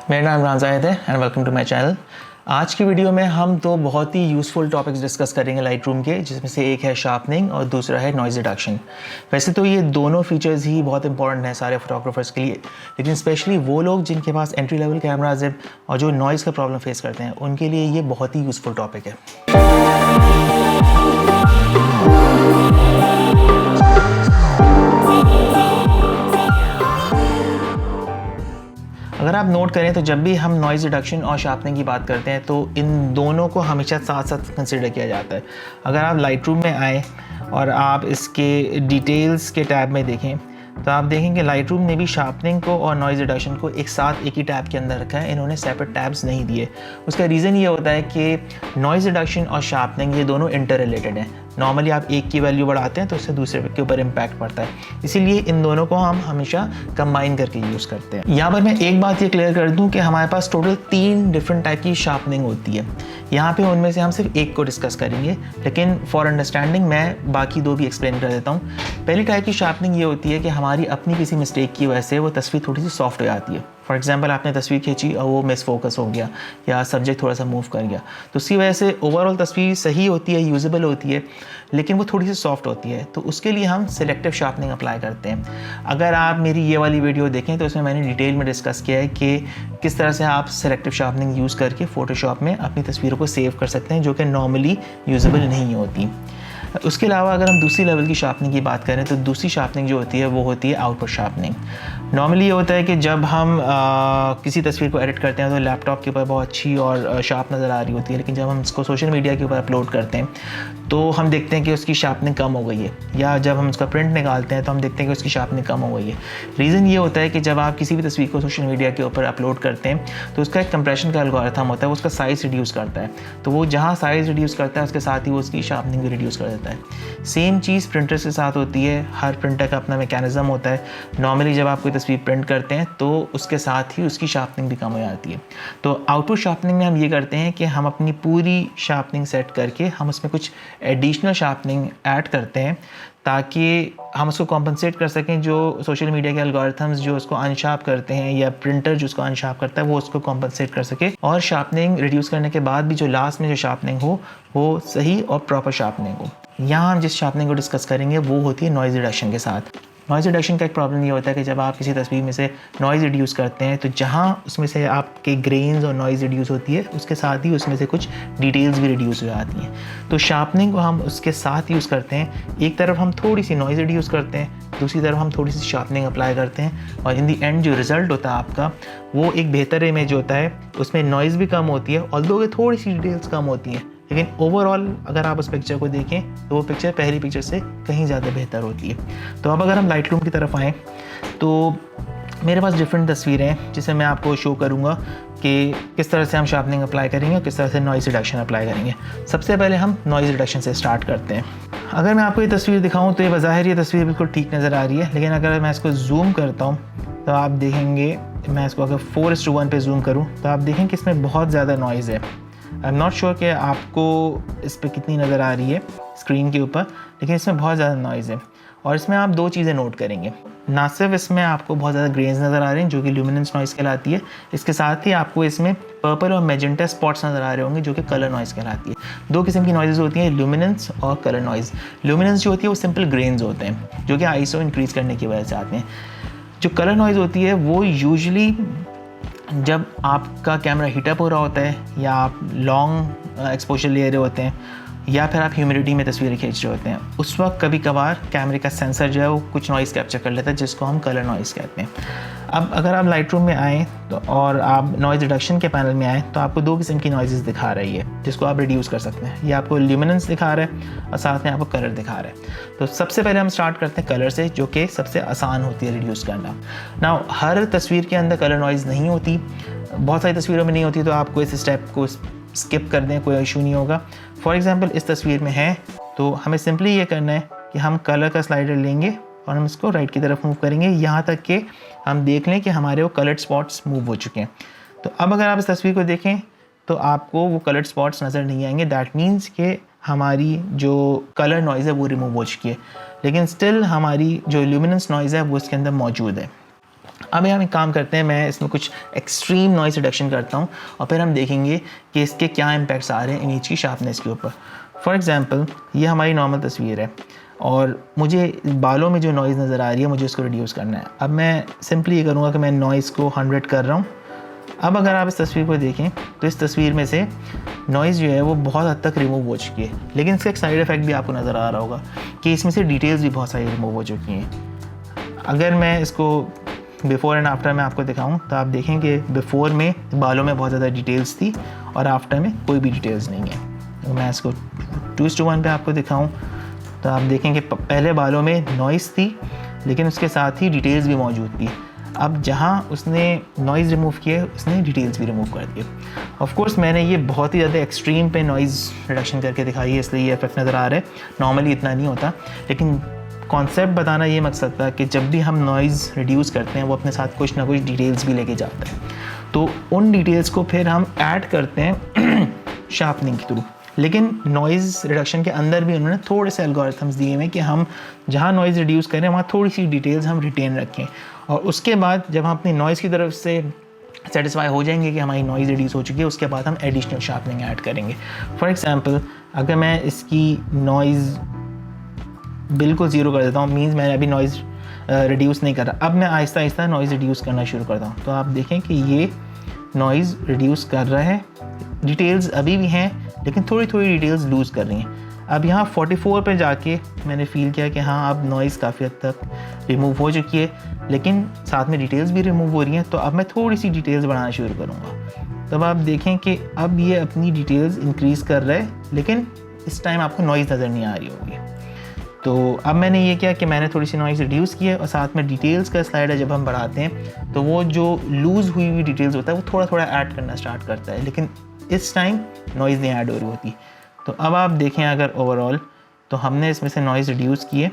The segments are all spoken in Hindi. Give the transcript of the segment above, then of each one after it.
मेरा नाम इमरान ज़ाहिद है and welcome to my channel. आज की वीडियो में हम दो बहुत ही यूज़फुल टॉपिक्स डिस्कस करेंगे लाइट रूम के, जिसमें से एक है शार्पनिंग और दूसरा है नॉइज़ रिडक्शन। वैसे तो ये दोनों फीचर्स ही बहुत इंपॉर्टेंट हैं सारे फोटोग्राफर्स के लिए, लेकिन स्पेशली वो लोग जिनके पास एंट्री लेवल कैमराज है और जो नॉइज़ का प्रॉब्लम फेस करते हैं, उनके लिए ये बहुत ही यूज़फुल टॉपिक है। अगर आप नोट करें तो जब भी हम नॉइज़ रिडक्शन और शार्पनिंग की बात करते हैं तो इन दोनों को हमेशा साथ साथ कंसिडर किया जाता है। अगर आप लाइट रूम में आएँ और आप इसके डिटेल्स के टैब में देखें तो आप देखेंगे लाइट रूम ने भी शार्पनिंग को और नॉइज़ रिडक्शन को एक साथ एक ही टैब के अंदर रखा है। इन्होंने सेपरेट टैब्स नहीं दिए। उसका रीज़न ये होता है कि नॉइज़ रिडक्शन और शार्पनिंग ये दोनों इंटर रिलेटेड हैं। नॉर्मली आप एक की वैल्यू बढ़ाते हैं तो उससे दूसरे के ऊपर इम्पैक्ट पड़ता है, इसीलिए इन दोनों को हम हमेशा कंबाइन करके यूज़ करते हैं। यहाँ पर मैं एक बात ये क्लियर कर दूँ कि हमारे पास टोटल 3 डिफरेंट टाइप की शार्पनिंग होती है। यहाँ पे उनमें से हम सिर्फ एक को डिस्कस करेंगे, लेकिन फॉर अंडरस्टैंडिंग मैं बाकी दो भी एक्सप्लेन कर देता हूँ। पहली टाइप की शार्पनिंग ये होती है कि हमारी अपनी किसी मिस्टेक की वजह से वो तस्वीर थोड़ी सी सॉफ्ट हो जाती है। फॉर एग्जांपल आपने तस्वीर खींची और वो मिस फोकस हो गया या सब्जेक्ट थोड़ा सा मूव कर गया, तो उसकी वजह से ओवरऑल तस्वीर सही होती है, यूजेबल होती है, लेकिन वो थोड़ी सी सॉफ्ट होती है। तो उसके लिए हम सिलेक्टिव शार्पनिंग अप्लाई करते हैं। अगर आप मेरी ये वाली वीडियो देखें तो इसमें मैंने डिटेल में डिस्कस किया है कि किस तरह से आप सिलेक्टिव शार्पनिंग यूज़ करके फ़ोटोशॉप में अपनी तस्वीरों को सेव कर सकते हैं, जो कि नॉर्मली यूजेबल नहीं होती। उसके अलावा अगर हम दूसरी लेवल की शार्पनिंग की बात करें तो दूसरी शार्पनिंग जो होती है वो होती है आउटपुट शार्पनिंग। नॉर्मली ये होता है कि जब हम किसी तस्वीर को एडिट करते हैं तो लैपटॉप के ऊपर बहुत अच्छी और शार्प नज़र आ रही होती है, लेकिन जब हम इसको सोशल मीडिया के ऊपर अपलोड करते हैं तो हम देखते हैं कि उसकी शार्पनिंग कम हो गई है, या जब हम उसका प्रिंट निकालते हैं तो हम देखते हैं कि उसकी शार्पनिंग कम हो गई है। रीज़न ये होता है कि जब आप किसी भी तस्वीर को सोशल मीडिया के ऊपर अपलोड करते हैं तो उसका एक कंप्रेशन का एल्गोरिथम होता है, वो उसका साइज़ रिड्यूस करता है। तो वो जहाँ साइज़ रिड्यूस करता है उसके साथ ही वो उसकी शार्पनिंग भी रिड्यूस कर देता है। सेम चीज़ प्रिंटर्स के साथ होती है। हर प्रिंटर का अपना मैकेनिज़्म होता है। नॉर्मली जब आप कोई तस्वीर प्रिंट करते हैं तो उसके साथ ही उसकी शार्पनिंग भी कम हो जाती है। तो आउटपुट शार्पनिंग में हम ये करते हैं कि हम अपनी पूरी शार्पनिंग सेट करके हम उसमें कुछ एडिशनल शार्पनिंग ऐड करते हैं ताकि हम उसको कॉम्पनसेट कर सकें। जो सोशल मीडिया के एल्गोरिथम्स जो उसको अनशार्प करते हैं या प्रिंटर जो उसको अनशार्प करता है वो उसको कॉम्पनसेट कर सके, और शार्पनिंग रिड्यूस करने के बाद भी जो लास्ट में जो शार्पनिंग हो वो सही और प्रॉपर शार्पनिंग हो। यहाँ हम जिस शार्पनिंग को डिस्कस करेंगे वो होती है नॉइज़ रिडक्शन के साथ। नॉइज़ रिडक्शन का एक प्रॉब्लम ये होता है कि जब आप किसी तस्वीर में से नॉइज़ रिड्यूस करते हैं तो जहाँ उसमें से आपके ग्रेन्स और नॉइज़ रिड्यूस होती है उसके साथ ही उसमें से कुछ डिटेल्स भी रिड्यूस हो जाती हैं। तो शार्पनिंग को हम उसके साथ यूज़ करते हैं। एक तरफ हम थोड़ी सी नॉइज़ रिड्यूस करते हैं, दूसरी तरफ हम थोड़ी सी शार्पनिंग अप्लाई करते हैं, और इन दी एंड जो रिज़ल्ट होता है आपका वो एक बेहतर इमेज होता है। उसमें नॉइज़ भी कम होती है, ऑल्दो कि थोड़ी सी डिटेल्स कम होती हैं, लेकिन ओवरऑल अगर आप उस पिक्चर को देखें तो वो पिक्चर पहली पिक्चर से कहीं ज़्यादा बेहतर होती है। तो अब अगर हम लाइट रूम की तरफ आएँ तो मेरे पास डिफरेंट तस्वीरें हैं जिसमें मैं आपको शो करूँगा कि किस तरह से हम शार्पनिंग अप्लाई करेंगे और किस तरह से नॉइज़ रिडक्शन अप्लाई करेंगे। सबसे पहले हम नॉइज़ रिडक्शन से स्टार्ट करते हैं। अगर मैं आपको ये तस्वीर दिखाऊँ तो ये बज़ाहिर ये तस्वीर बिल्कुल ठीक नज़र आ रही है, लेकिन अगर मैं इसको जूम करता हूँ तो आप देखेंगे, मैं इसको अगर 4:1 पे जूम करूँ तो आप देखें कि इसमें बहुत ज़्यादा नॉइज़ है। आई एम नॉट श्योर कि आपको इस पर कितनी नज़र आ रही है स्क्रीन के ऊपर, लेकिन इसमें बहुत ज़्यादा नॉइज़ है। और इसमें आप दो चीज़ें नोट करेंगे, ना सिर्फ इसमें आपको बहुत ज़्यादा ग्रेन्स नज़र आ रहे हैं जो कि ल्यूमिनेंस नॉइज़ कहलाती है, इसके साथ ही आपको इसमें पर्पल और मैजेंटा स्पॉट्स नज़र आ रहे होंगे जो कि कलर नॉइज़ कहलाती है। दो किस्म की नॉइज़ होती हैं, ल्यूमिनेंस और कलर नॉइज़। ल्यूमिनेंस जो होती है वो सिंपल ग्रेन्स होते हैं जो कि आईएसओ इंक्रीज़ करने की वजह से आते हैं। जो कलर नॉइज़ होती है वो यूजुअली जब आपका कैमरा हीटअप हो रहा होता है, या आप लॉन्ग एक्सपोजर ले रहे होते हैं, या फिर आप ह्यूमिडिटी में तस्वीरें खींच रहे होते हैं, उस वक्त कभी कभार कैमरे का सेंसर जो है वो कुछ नॉइज़ कैप्चर कर लेता है जिसको हम कलर नॉइज़ कहते हैं। अब अगर आप लाइट रूम में आएँ तो और आप नॉइज़ रिडक्शन के पैनल में आएँ तो आपको दो किस्म की नॉइज़ दिखा रही है जिसको आप रिड्यूस कर सकते हैं। ये आपको ल्यूमिनेंस दिखा रहा है और साथ में आपको कलर दिखा रहा है। तो सबसे पहले हम स्टार्ट करते हैं कलर से, जो कि सबसे आसान होती है रिड्यूस करना। नाउ हर तस्वीर के अंदर कलर नॉइज़ नहीं होती, बहुत सारी तस्वीरों में नहीं होती, तो आपको इस स्टेप को स्किप कर दें, कोई इशू नहीं होगा। फॉर एग्जांपल इस तस्वीर में है तो हमें सिंपली ये करना है कि हम कलर का स्लाइडर लेंगे और हम इसको राइट की तरफ मूव करेंगे यहाँ तक कि हम देख लें कि हमारे वो कलर्ड स्पॉट्स मूव हो चुके हैं। तो अब अगर आप इस तस्वीर को देखें तो आपको वो कलर्ड स्पॉट्स नज़र नहीं आएंगे। दैट मीन्स कि हमारी जो कलर नॉइज़ है वो रिमूव हो चुकी है, लेकिन स्टिल हमारी जो ल्यूमिनेंस नॉइज़ है वो इसके अंदर मौजूद है। अब हम एक काम करते हैं, मैं इसमें कुछ एक्सट्रीम नॉइज़ रिडक्शन करता हूँ और फिर हम देखेंगे कि इसके क्या इम्पैक्ट्स आ रहे हैं इमेज की शार्पनेस के ऊपर। फॉर एग्ज़ाम्पल ये हमारी नॉर्मल तस्वीर है और मुझे बालों में जो नॉइज़ नज़र आ रही है मुझे उसको रिड्यूस करना है। अब मैं सिंपली ये करूँगा कि मैं नॉइज़ को 100 कर रहा हूँ। अब अगर आप इस तस्वीर को देखें तो इस तस्वीर में से नॉइज़ जो है वो बहुत हद तक रिमूव हो चुकी है, लेकिन इसका एक साइड इफ़ेक्ट भी आपको नज़र आ रहा होगा कि इसमें से डिटेल्स भी बहुत सारी रिमूव हो चुकी हैं। अगर मैं इसको बिफ़ोर एंड आफ्टर में आपको दिखाऊं तो आप देखें कि बिफ़ोर में बालों में बहुत ज़्यादा डिटेल्स थी और आफ्टर में कोई भी डिटेल्स नहीं है। तो मैं इसको 2:1 पे आपको दिखाऊं तो आप देखें कि पहले बालों में नॉइज़ थी लेकिन उसके साथ ही डिटेल्स भी मौजूद थी। अब जहाँ उसने नॉइज़ रिमूव किया उसने डिटेल्स भी रिमूव कर दिए। ऑफ कोर्स मैंने ये बहुत ही ज़्यादा एक्सट्रीम पे नॉइज़ रिडक्शन करके दिखाई है, इसलिए ये इफेक्ट नज़र आ रहा है। नॉर्मली इतना नहीं होता, लेकिन कॉन्सेप्ट बताना ये मकसद था कि जब भी हम नॉइज़ रिड्यूस करते हैं वो अपने साथ कुछ ना कुछ डिटेल्स भी लेके जाता है, तो उन डिटेल्स को फिर हम ऐड करते हैं शार्पनिंग के थ्रू। लेकिन नॉइज़ रिडक्शन के अंदर भी उन्होंने थोड़े से एल्गोरिथम्स दिए हैं कि हम जहाँ नॉइज़ रिड्यूस करें वहाँ थोड़ी सी डिटेल्स हम रिटेन रखें और उसके बाद जब हम अपनी नॉइज़ की तरफ से सेटिस्फाई हो जाएंगे कि हमारी नॉइज़ रिड्यूस हो चुकी है, उसके बाद हम एडिशनल शार्पनिंग ऐड करेंगे। फॉर एग्ज़ाम्पल अगर मैं इसकी नॉइज़ बिल्कुल ज़ीरो कर देता हूँ, मीन्स मैंने अभी नॉइज़ रिड्यूस नहीं कर रहा, अब मैं आहिस्ता आहिस्ता नॉइज़ रिड्यूस करना शुरू करता हूँ, तो आप देखें कि ये नॉइज़ रिड्यूस कर रहा है। डिटेल्स अभी भी हैं लेकिन थोड़ी थोड़ी डिटेल्स लूज़ कर रही हैं। अब यहाँ 44 पे जाके मैंने फ़ील किया कि हाँ अब नॉइज़ काफ़ी हद तक रिमूव हो चुकी है, लेकिन साथ में डिटेल्स भी रिमूव हो रही हैं, तो अब मैं थोड़ी सी डिटेल्स बढ़ाना शुरू करूँगा। तब आप देखें कि अब ये अपनी डिटेल्स इंक्रीज़ कर रहा है, लेकिन इस टाइम आपको नॉइज़ नज़र नहीं आ रही होगी। तो अब मैंने ये किया कि मैंने थोड़ी सी नॉइज़ रिड्यूस की है और साथ में डिटेल्स का स्लाइडर जब हम बढ़ाते हैं तो वो जो लूज़ हुई हुई डिटेल्स होता है वो थोड़ा थोड़ा ऐड करना स्टार्ट करता है, लेकिन इस टाइम नॉइज़ नहीं ऐड हो रही होती। तो अब आप देखें अगर ओवरऑल तो हमने इसमें से नॉइज़ रिड्यूस की है।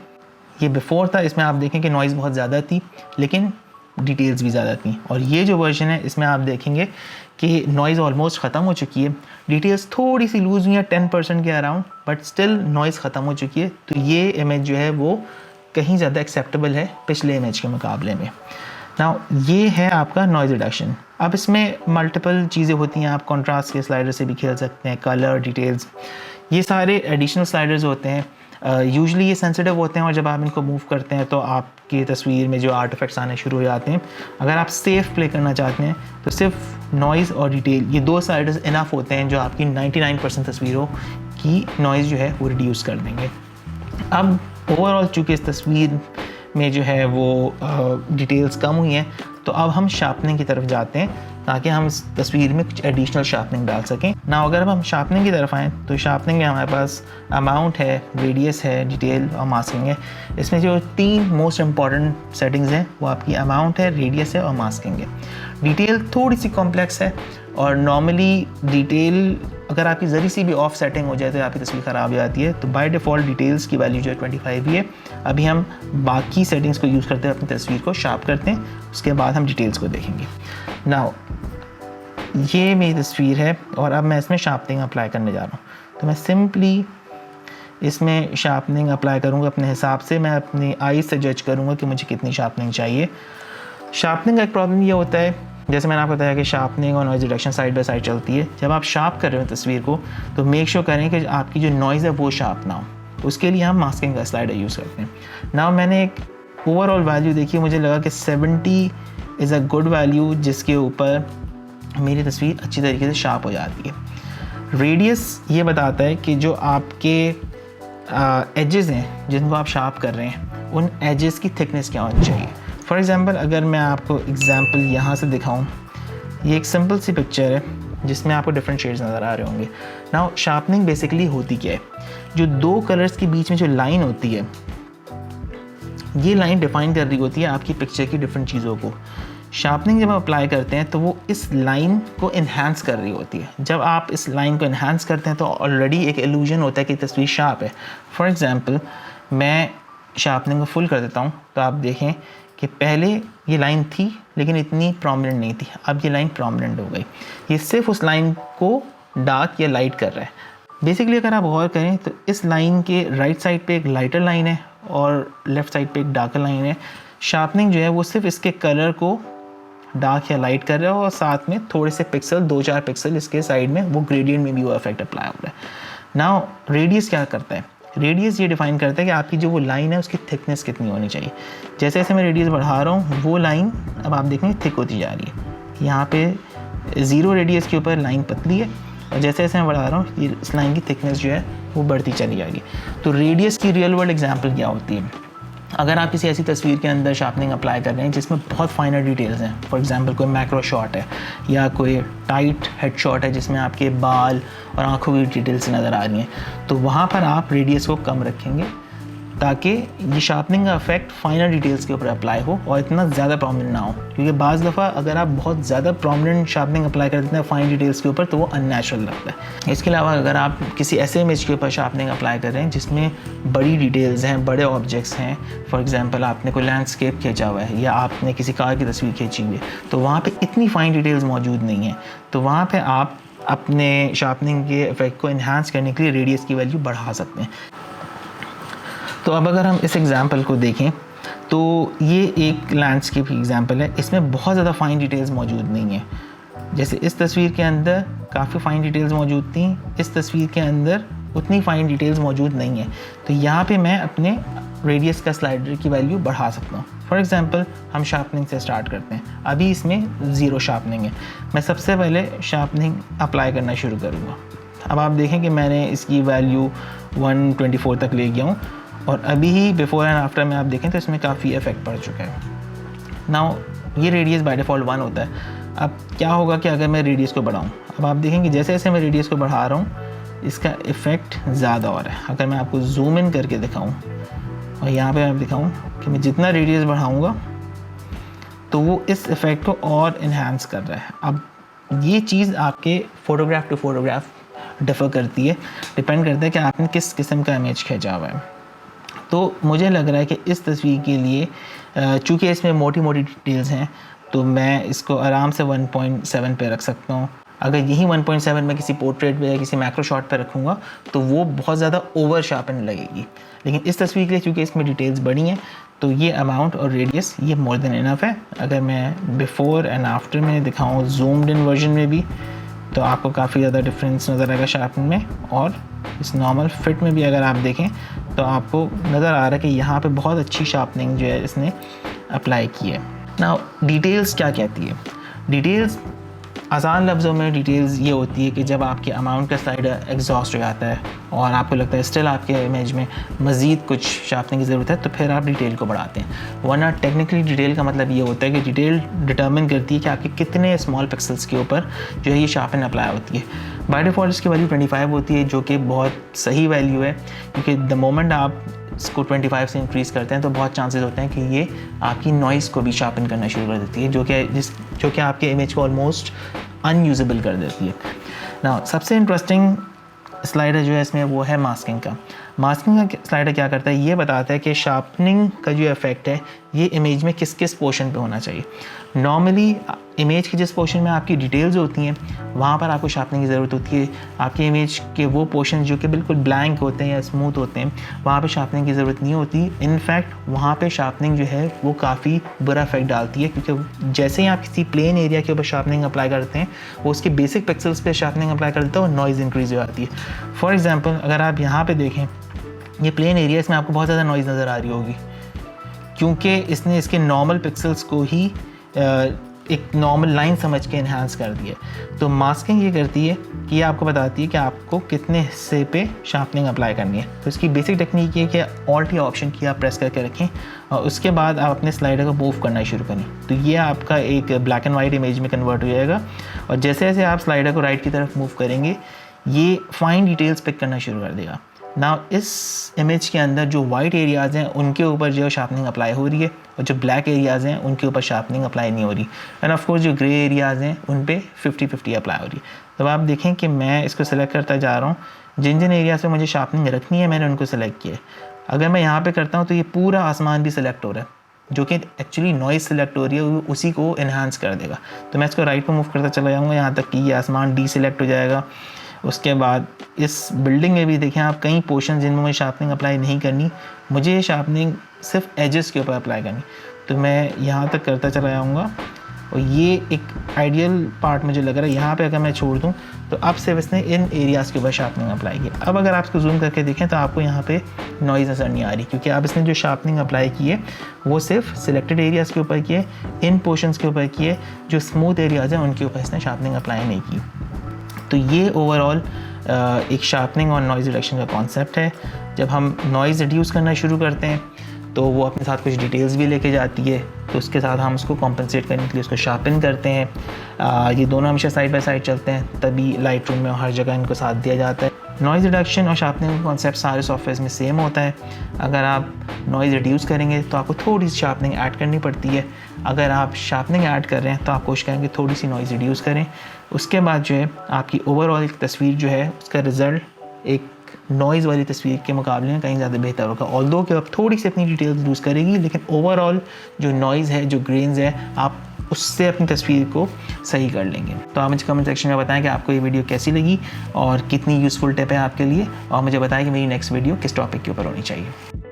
ये बिफ़ोर था, इसमें आप देखें कि नॉइज़ बहुत ज़्यादा थी लेकिन डिटेल्स भी ज़्यादा थी, और ये जो वर्जन है इसमें आप देखेंगे कि नॉइज़ ऑलमोस्ट ख़त्म हो चुकी है, डिटेल्स थोड़ी सी लूज़ हुई है 10% के अराउंड, बट स्टिल नॉइज़ ख़त्म हो चुकी है। तो ये इमेज जो है वो कहीं ज़्यादा एक्सेप्टेबल है पिछले इमेज के मुकाबले में। नाउ ये है आपका नॉइज़ रिडक्शन। अब इसमें मल्टीपल चीज़ें होती हैं, आप कॉन्ट्रास्ट के स्लाइडर से भी खेल सकते हैं, कलर, डिटेल्स, ये सारे एडिशनल स्लाइडर्स होते हैं। यूजुअली ये सेंसिटिव होते हैं और जब आप इनको मूव करते हैं तो आपकी तस्वीर में जो आर्ट इफेक्ट्स आने शुरू हो जाते हैं। अगर आप सेफ प्ले करना चाहते हैं तो सिर्फ नॉइज़ और डिटेल, ये दो स्लाइडर्स इनफ होते हैं जो आपकी 99% तस्वीरों की नॉइज़ जो है वो रिड्यूस कर देंगे। अब ओवरऑल चूँकि इस तस्वीर में जो है वो डिटेल्स कम हुई हैं, तो अब हम शार्पनिंग की तरफ जाते हैं ताकि हम इस तस्वीर में कुछ एडिशनल शार्पनिंग डाल सकें ना। अगर अब हम शार्पनिंग की तरफ आएँ तो शार्पनिंग में हमारे पास अमाउंट है, रेडियस है, डिटेल और मास्किंग है। इसमें जो 3 मोस्ट इंपॉर्टेंट सेटिंग्स हैं वो आपकी अमाउंट है, रेडियस है और मास्किंग है। डिटेल थोड़ी सी कॉम्प्लेक्स है और नॉर्मली डिटेल अगर आपकी ज़री सी भी ऑफ सेटिंग हो जाए तो आपकी तस्वीर ख़राब हो जाती है। तो बाय डिफ़ॉल्ट डिटेल्स की वैल्यू जो है 25 ही है। अभी हम बाकी सेटिंग्स को यूज़ करते हैं, अपनी तस्वीर को शार्प करते हैं, उसके बाद हम डिटेल्स को देखेंगे। नाउ ये मेरी तस्वीर है और अब मैं इसमें शार्पनिंग अप्लाई करने जा रहा हूँ। तो मैं सिंपली इसमें शार्पनिंग अप्लाई करूँगा अपने हिसाब से। मैं अपनी आईज से जज करूँगा कि मुझे कितनी शार्पनिंग चाहिए। शार्पनिंग का एक प्रॉब्लम ये होता है, जैसे मैंने आपको बताया कि शार्पनिंग और noise reduction side by side चलती है। जब आप शार्प कर रहे हो तस्वीर को तो मेक श्योर करें कि आपकी जो नॉइज़ है वो शार्प ना हो। उसके लिए हम मास्किंग का स्लाइडर यूज़ करते हैं। नाउ मैंने एक ओवरऑल वैल्यू देखी, मुझे लगा कि 70 इज़ अ गुड वैल्यू जिसके ऊपर मेरी तस्वीर अच्छी तरीके से शार्प हो जाती है। रेडियस ये बताता है कि जो आपके एजेस हैं जिनको आप शार्प कर रहे हैं उन एजेस की थिकनेस क्या होनी चाहिए। फॉर एग्ज़ाम्पल अगर मैं आपको एग्ज़ाम्पल यहाँ से दिखाऊँ, ये एक सिंपल सी पिक्चर है जिसमें आपको डिफरेंट शेड्स नज़र आ रहे होंगे। नाउ शार्पनिंग बेसिकली होती क्या है, जो दो कलर्स के बीच में जो लाइन होती है ये लाइन डिफ़ाइन कर रही होती है आपकी पिक्चर की डिफरेंट चीज़ों को। शार्पनिंग जब आप अप्लाई करते हैं तो वो इस लाइन को इन्हांस कर रही होती है। जब आप इस लाइन को इन्हांस करते हैं तो ऑलरेडी एक इल्यूजन होता है कि तस्वीर शार्प है। फॉर एग्ज़ाम्पल मैं शार्पनिंग को फुल कर देता हूँ तो आप देखें कि पहले ये लाइन थी लेकिन इतनी प्रोमिनेंट नहीं थी, अब ये लाइन प्रोमिनेंट हो गई। ये सिर्फ उस लाइन को डार्क या लाइट कर रहा है। बेसिकली अगर आप गौर करें तो इस लाइन के राइट साइड पे एक लाइटर लाइन है और लेफ़्ट साइड पे एक डार्कर लाइन है। शार्पनिंग जो है वो सिर्फ इसके कलर को डार्क या लाइट कर रहा है और साथ में थोड़े से पिक्सल 2-4 पिक्सल इसके साइड में वो ग्रेडियंट में भी वो इफेक्ट अप्लाई हो रहा है। नाउ रेडियस क्या करता है? रेडियस ये डिफाइन करता है कि आपकी जो वो लाइन है उसकी थिकनेस कितनी होनी चाहिए। जैसे जैसे मैं रेडियस बढ़ा रहा हूँ वो लाइन अब आप देखेंगे थिक होती जा रही है। यहाँ पे 0 रेडियस के ऊपर लाइन पतली है और जैसे जैसे मैं बढ़ा रहा हूँ ये इस लाइन की थिकनेस जो है वो बढ़ती चली जाएगी। तो रेडियस की रियल वर्ल्ड एग्जांपल क्या होती है? अगर आप किसी ऐसी तस्वीर के अंदर शार्पनिंग अप्लाई कर रहे हैं जिसमें बहुत फाइनर डिटेल्स हैं, फॉर एग्जांपल कोई मैक्रो शॉट है या कोई टाइट हेड शॉट है जिसमें आपके बाल और आंखों की डिटेल्स नज़र आ रही हैं, तो वहाँ पर आप रेडियस को कम रखेंगे ताकि ये शार्पनिंग का इफेक्ट फाइनर डिटेल्स के ऊपर अप्लाई हो और इतना ज़्यादा प्रोमिनेंट ना हो। क्योंकि बाज़ दफ़ा अगर आप बहुत ज़्यादा प्रोमिनेंट शार्पनिंग अप्लाई कर देते हैं फाइन डिटेल्स के ऊपर तो वो अननेचुरल लगता है। इसके अलावा अगर आप किसी ऐसे इमेज के ऊपर शार्पनिंग अप्लाई कर रहे हैं जिसमें बड़ी डिटेल्स हैं, बड़े ऑब्जेक्ट्स हैं, फॉर एग्जांपल आपने कोई लैंडस्केप खींचा हुआ है या आपने किसी कार की तस्वीर खींची हुई है, तो वहाँ पर इतनी फाइन डिटेल्स मौजूद नहीं है, तो वहाँ पर आप अपने शार्पनिंग के इफेक्ट को इन्हांस करने के लिए रेडियस की वैल्यू बढ़ा सकते हैं। तो अब अगर हम इस एग्ज़ाम्पल को देखें तो ये एक लैंडस्केप की एग्ज़ाम्पल है। इसमें बहुत ज़्यादा फाइन डिटेल्स मौजूद नहीं है। जैसे इस तस्वीर के अंदर काफ़ी फाइन डिटेल्स मौजूद थी, इस तस्वीर के अंदर उतनी फाइन डिटेल्स मौजूद नहीं है। तो यहाँ पे मैं अपने रेडियस का स्लाइडर की वैल्यू बढ़ा सकता हूँ। फॉर एग्ज़ाम्पल हम शार्पनिंग से स्टार्ट करते हैं। अभी इसमें 0 शार्पनिंग है। मैं सबसे पहले शार्पनिंग अप्लाई करना शुरू करूँगा। अब आप देखें कि मैंने इसकी वैल्यू 124 तक ले गया हूँ और अभी ही बिफोर एंड आफ्टर में आप देखें तो इसमें काफ़ी इफेक्ट पड़ चुका है। नाउ ये रेडियस बाय डिफ़ॉल्ट 1 होता है। अब क्या होगा कि अगर मैं रेडियस को बढ़ाऊँ, अब आप देखेंगे जैसे जैसे मैं रेडियस को बढ़ा रहा हूँ इसका इफ़ेक्ट ज़्यादा हो रहा है। अगर मैं आपको जूम इन करके दिखाऊँ और यहाँ पे मैं दिखाऊँ कि मैं जितना रेडियस बढ़ाऊँगा तो वो इस इफ़ेक्ट को और इन्हांस कर रहा है। अब ये चीज़ आपके फ़ोटोग्राफ टू फ़ोटोग्राफ डिफ़र करती है, डिपेंड करता है कि आपने किस किस्म का इमेज खींचा हुआ है। तो मुझे लग रहा है कि इस तस्वीर के लिए चूँकि इसमें मोटी मोटी डिटेल्स हैं तो मैं इसको आराम से 1.7 पे रख सकता हूँ। अगर यही 1.7 मैं किसी पोर्ट्रेट पे या किसी मैक्रो शॉट पे रखूँगा तो वो बहुत ज़्यादा ओवर शार्पन लगेगी। लेकिन इस तस्वीर के लिए चूँकि इसमें डिटेल्स बड़ी हैं तो ये अमाउंट और रेडियस ये मोर देन इनफ है। अगर मैं बिफ़ोर एंड आफ्टर में दिखाऊँ जूम्ड इन वर्जन में भी तो आपको काफ़ी ज़्यादा डिफरेंस नज़र आएगा शार्पन में, और इस नॉर्मल फिट में भी अगर आप देखें तो आपको नज़र आ रहा है कि यहाँ पे बहुत अच्छी शार्पनिंग जो है इसने अप्लाई की है। नाउ डिटेल्स क्या कहती है? डिटेल्स आसान लफ्ज़ों में डिटेल्स ये होती है कि जब आपके अमाउंट का स्लाइडर एग्जॉस्ट हो जाता है और आपको लगता है स्टिल आपके इमेज में मज़ीद कुछ शार्पनिंग की ज़रूरत है तो फिर आप डिटेल को बढ़ाते हैं। वरना टेक्निकली डिटेल का मतलब ये होता है कि डिटेल डिटर्मिन करती है कि आपके कितने स्मॉल पिक्सल्स के ऊपर जो है ये शार्पन अप्लाई होती है। बाय डिफ़ॉल्ट इसकी वैल्यू 25 होती है जो कि बहुत सही वैल्यू है, क्योंकि द मोमेंट आप इसको 25 से इंक्रीज़ करते हैं तो बहुत चांसेस होते हैं कि ये आपकी नॉइज़ को भी शार्पन करना शुरू कर देती है जो कि आपके इमेज को ऑलमोस्ट अनयूजेबल कर देती है। ना सबसे इंटरेस्टिंग स्लाइडर जो है इसमें वो है मास्किंग का। मास्किंग का स्लाइडर क्या करता है, ये बताता है कि शार्पनिंग का जो इफेक्ट है ये इमेज में किस किस पोर्शन पे होना चाहिए। नॉर्मली इमेज के जिस पोर्शन में आपकी डिटेल्स होती हैं वहाँ पर आपको शार्पनिंग की ज़रूरत होती है। आपकी इमेज के वो पोर्शन जो कि बिल्कुल ब्लैंक होते हैं या स्मूथ होते हैं वहाँ पे शार्पनिंग की ज़रूरत नहीं होती। इनफैक्ट वहाँ पे शार्पनिंग जो है वो काफ़ी बुरा इफेक्ट डालती है, क्योंकि जैसे ही आप किसी प्लेन एरिया के ऊपर शार्पनिंग अप्लाई करते हैं वो उसके बेसिक पिक्सल्स पे शार्पनिंग अप्लाई कर देता है और नॉइज़ इंक्रीज़ हो जाती है। फॉर एग्जाम्पल अगर आप यहाँ पर देखें ये प्लेन एरिया, इसमें आपको बहुत ज़्यादा नॉइज़ नज़र आ रही होगी क्योंकि इसने इसके नॉर्मल पिक्सल्स को ही एक नॉर्मल लाइन समझ के इन्हांस कर दिया। तो मास्किंग ये करती है कि ये आपको बताती है कि आपको कितने हिस्से पे शार्पनिंग अप्लाई करनी है। तो इसकी बेसिक टेक्निक ये कि ऑल्ट की ऑप्शन की आप प्रेस करके रखें और उसके बाद आप अपने स्लाइडर को मूव करना शुरू करें तो ये आपका एक ब्लैक एंड वाइट इमेज में कन्वर्ट हो जाएगा। और जैसे जैसे आप स्लाइडर को राइट की तरफ मूव करेंगे ये फाइन डिटेल्स पिक करना शुरू कर देगा। ना इस इमेज के अंदर जो वाइट एरियाज़ हैं उनके ऊपर जो शार्पनिंग अप्लाई हो रही है और जो ब्लैक एरियाज़ हैं उनके ऊपर शार्पनिंग अप्लाई नहीं हो रही। एंड ऑफ कोर्स जो ग्रे एरियाज़ हैं उन पे 50-50 अप्लाई हो रही है। तो आप देखें कि मैं इसको सेलेक्ट करता जा रहा हूँ, जिन जिन एरियाज़ पे मुझे शार्पनिंग रखनी है मैंने उनको सेलेक्ट किया है। अगर मैं यहाँ पर करता हूँ तो ये पूरा आसमान भी सिलेक्ट हो रहा है जो कि एक्चुअली नॉइज़ सिलेक्ट हो रही है, उसी को इन्हांस कर देगा। तो मैं इसको राइट पर मूव करता चला जाऊँगा यहाँ तक कि ये आसमान डी सिलेक्ट हो जाएगा। उसके बाद इस बिल्डिंग में भी देखें आप कई पोर्शन जिनमें मुझे शार्पनिंग अप्लाई नहीं करनी, मुझे ये शार्पनिंग सिर्फ एजेस के ऊपर अप्लाई करनी। तो मैं यहाँ तक करता चला जाऊँगा और ये एक आइडियल पार्ट मुझे लग रहा है। यहाँ पे अगर मैं छोड़ दूँ तो अब सिर्फ इसने इन एरियाज़ के ऊपर शार्पनिंग अप्लाई की। अब अगर आप इसको जूम करके देखें तो आपको यहाँ पे नॉइज़ नज़र नहीं आ रही, क्योंकि अब इसने जो शार्पनिंग अप्लाई की है वो सिर्फ सिलेक्टेड एरियाज़ के ऊपर किए, इन पोर्शंस के ऊपर किए, जो स्मूथ एरियाज़ हैं उनके ऊपर इसने शार्पनिंग अप्लाई नहीं की। तो ये ओवरऑल एक शार्पनिंग और नॉइज़ रिडक्शन का कॉन्सेप्ट है। जब हम नॉइज़ रिड्यूस करना शुरू करते हैं तो वो अपने साथ कुछ डिटेल्स भी लेके जाती है, तो उसके साथ हम उसको कॉम्पनसेट करने के लिए उसको शार्पन करते हैं। ये दोनों हमेशा साइड बाय साइड चलते हैं, तभी लाइट रूम में हर जगह इनको साथ दिया जाता है। नॉइज़ रिडक्शन और शार्पनिंग का कॉन्सेप्ट सारे सॉफ्टवेयर में सेम होता है। अगर आप नॉइज़ रिड्यूस करेंगे तो आपको थोड़ी सी शार्पनिंग ऐड करनी पड़ती है। अगर आप शार्पनिंग ऐड कर रहे हैं तो आप कोशिश करेंगे थोड़ी सी नॉइज़ रिड्यूस करें। उसके बाद जो है आपकी ओवरऑल तस्वीर जो है उसका रिज़ल्ट एक नॉइज़ वाली तस्वीर के मुकाबले में कहीं ज़्यादा बेहतर होगा। ऑल्दो कि आप थोड़ी सी अपनी डिटेल्स यूज़ करेगी, लेकिन ओवरऑल जो नॉइज़ है, जो ग्रेन्स है, आप उससे अपनी तस्वीर को सही कर लेंगे। तो आप मुझे कमेंट सेक्शन में बताएं कि आपको ये वीडियो कैसी लगी और कितनी यूज़फुल टिप है आपके लिए, और मुझे बताएं कि मेरी नेक्स्ट वीडियो किस टॉपिक के ऊपर होनी चाहिए।